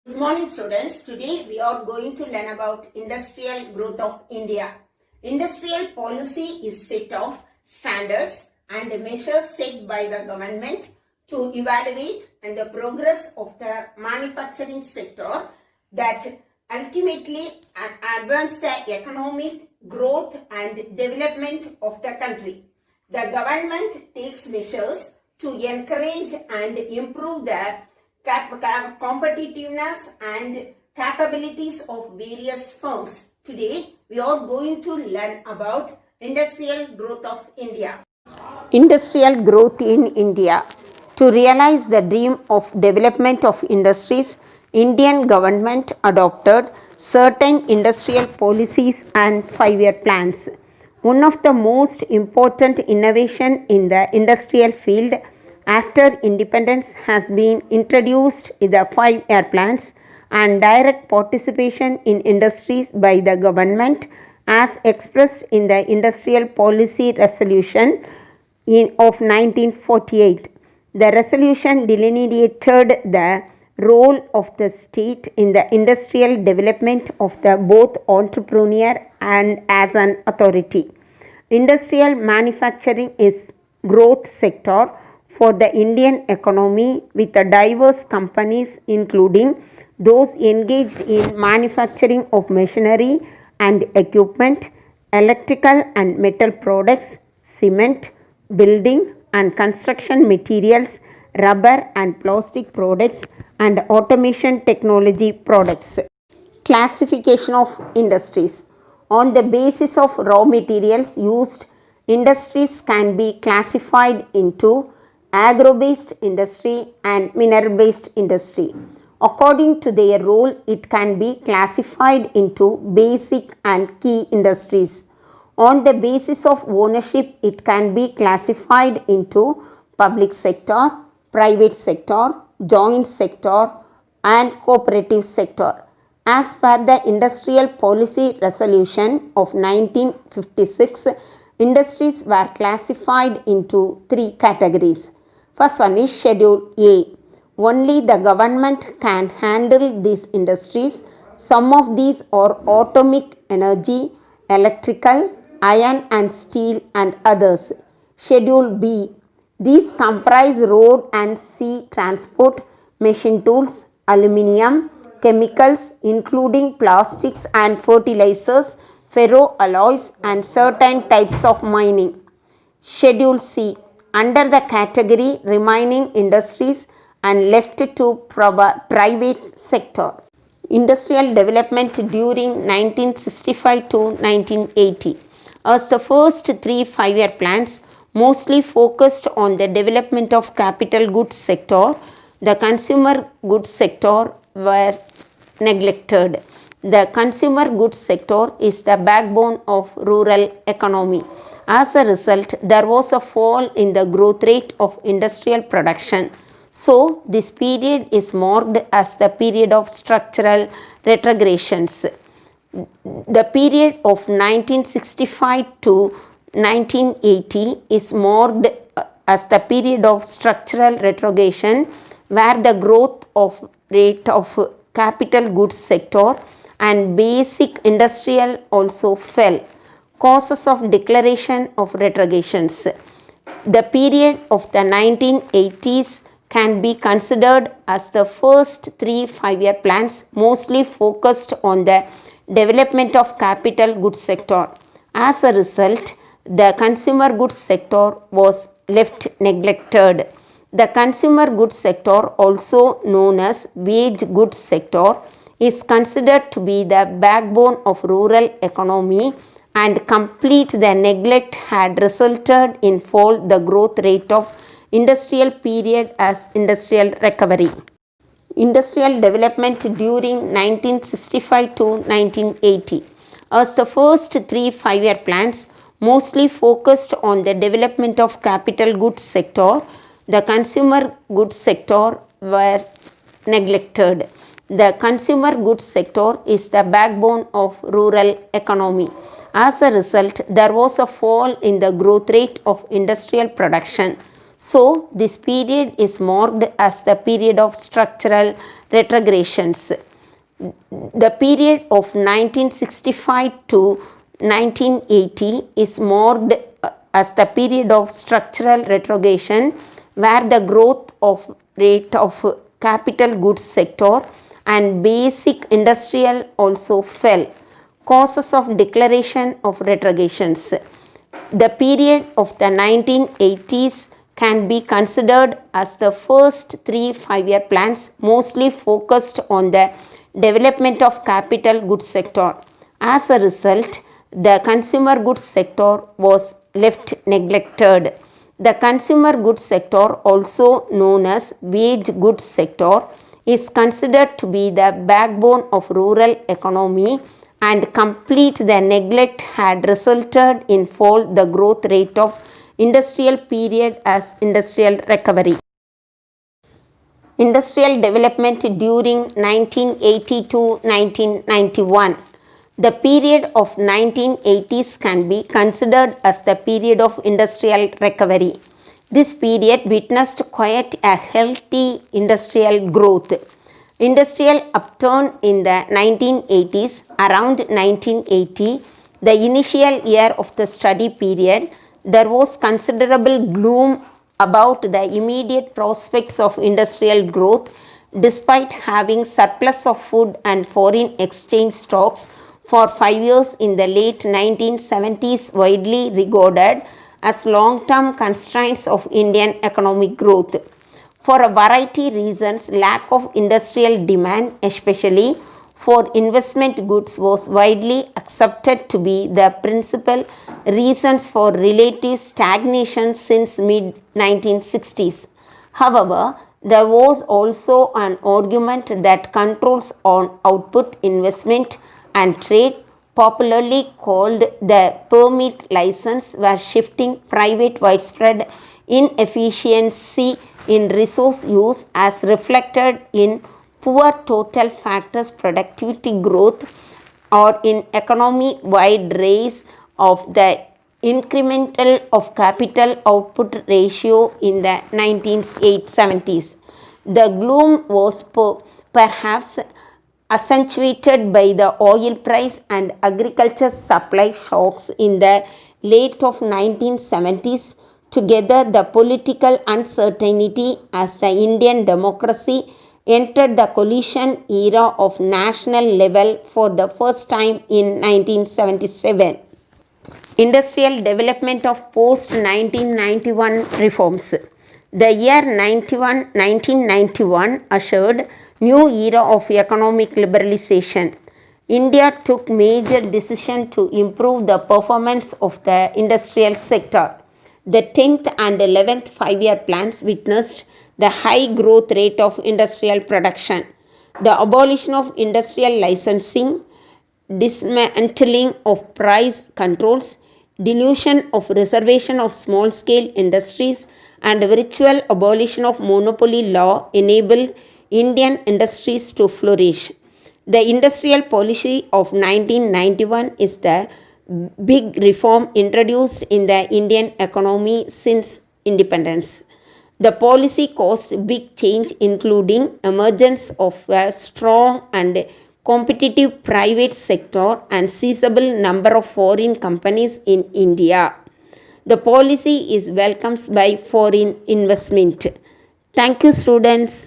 Good morning, students. Today we are going to learn about industrial growth of India. Industrial policy is set of standards and measures set by the government to evaluate and the progress of the manufacturing sector that ultimately advance the economic growth and development of the country. The government takes measures to encourage and improve the competitiveness and capabilities of various firms. Today, we are going to learn about industrial growth of India. Industrial growth in India. To realize the dream of development of industries, Indian government adopted certain industrial policies and 5-year plans. One of the most important innovation in the industrial field after independence has been introduced in the 5-year plans and direct participation in industries by the government as expressed in the Industrial Policy Resolution of 1948. The resolution delineated the role of the state in the industrial development of the both entrepreneur and as an authority. Industrial manufacturing is growth sector for the Indian economy with diverse companies including those engaged in manufacturing of machinery and equipment, electrical and metal products, cement, building and construction materials, rubber and plastic products, and automation technology products. Classification of industries. On the basis of raw materials used, industries can be classified into agro-based industry and mineral-based industry. According to their role, it can be classified into basic and key industries. On the basis of ownership, it can be classified into public sector, private sector, joint sector, and cooperative sector. As per the Industrial Policy Resolution of 1956, industries were classified into 3 categories. First one is Schedule A. Only the government can handle these industries. Some of these are atomic energy, electrical, iron and steel and others. Schedule B. These comprise road and sea transport, machine tools, aluminium, chemicals including plastics and fertilizers, ferroalloys and certain types of mining. Schedule C. Under the category remaining industries and left to private sector. Industrial development during 1965 to 1980. As the first 3 5-year plans mostly focused on the development of capital goods sector, the consumer goods sector was neglected. The consumer goods sector is the backbone of rural economy. As a result, there was a fall in the growth rate of industrial production. So, this period is marked as the period of structural retrogressions. The period of 1965 to 1980 is marked as the period of structural retrogression where the growth of rate of capital goods sector and basic industrial also fell. Causes of declaration of retrogressions. The period of the 1980s can be considered as the first 3 5-year plans mostly focused on the development of capital goods sector. As a result, the consumer goods sector was left neglected. The consumer goods sector, also known as wage goods sector, is considered to be the backbone of rural economy and complete the neglect had resulted in fall the growth rate of industrial period as industrial recovery. Industrial development during 1965 to 1980. As the first 3 5-year plans mostly focused on the development of capital goods sector, the consumer goods sector was neglected. The consumer goods sector is the backbone of rural economy. As a result, there was a fall in the growth rate of industrial production. So, this period is marked as the period of structural retrogressions. The period of 1965 to 1980 is marked as the period of structural retrogression, where the growth of rate of capital goods sector and basic industrial also fell. Causes of declaration of retrogressions. The period of the 1980s can be considered as the first 3 5-year plans, mostly focused on the development of capital goods sector. As a result, the consumer goods sector was left neglected. The consumer goods sector, also known as wage goods sector, is considered to be the backbone of rural economy, and complete the neglect had resulted in fall the growth rate of industrial period as industrial recovery. Industrial development during 1980 to 1991. The period of 1980s can be considered as the period of industrial recovery. This period witnessed quite a healthy industrial growth. Industrial upturn in the 1980s. Around 1980, the initial year of the study period, there was considerable gloom about the immediate prospects of industrial growth, despite having surplus of food and foreign exchange stocks for 5 years in the late 1970s, widely regarded as long-term constraints of Indian economic growth. For a variety reasons, lack of industrial demand, especially for investment goods, was widely accepted to be the principal reasons for relative stagnation since mid 1960s. However, there was also an argument that controls on output, investment and trade, popularly called the permit license, were shifting private widespread inefficiency in resource use, as reflected in poor total factors productivity growth, or in economy wide rise of the incremental of capital output ratio in the 1970s. The gloom was perhaps accentuated by the oil price and agriculture supply shocks in the late of 1970s. Together, the political uncertainty as the Indian democracy entered the coalition era of national level for the first time in 1977. Industrial development of post-1991 reforms. The year 1991 ushered new era of economic liberalization. India took major decisions to improve the performance of the industrial sector. The 10th and 11th 5-year plans witnessed the high growth rate of industrial production. The abolition of industrial licensing, dismantling of price controls, dilution of reservation of small scale industries, and virtual abolition of monopoly law enabled Indian industries to flourish. The industrial policy of 1991 is the big reform introduced in the Indian economy since independence. The policy caused big change, including emergence of a strong and competitive private sector and sizable number of foreign companies in India. The policy is welcomed by foreign investment. Thank you, students.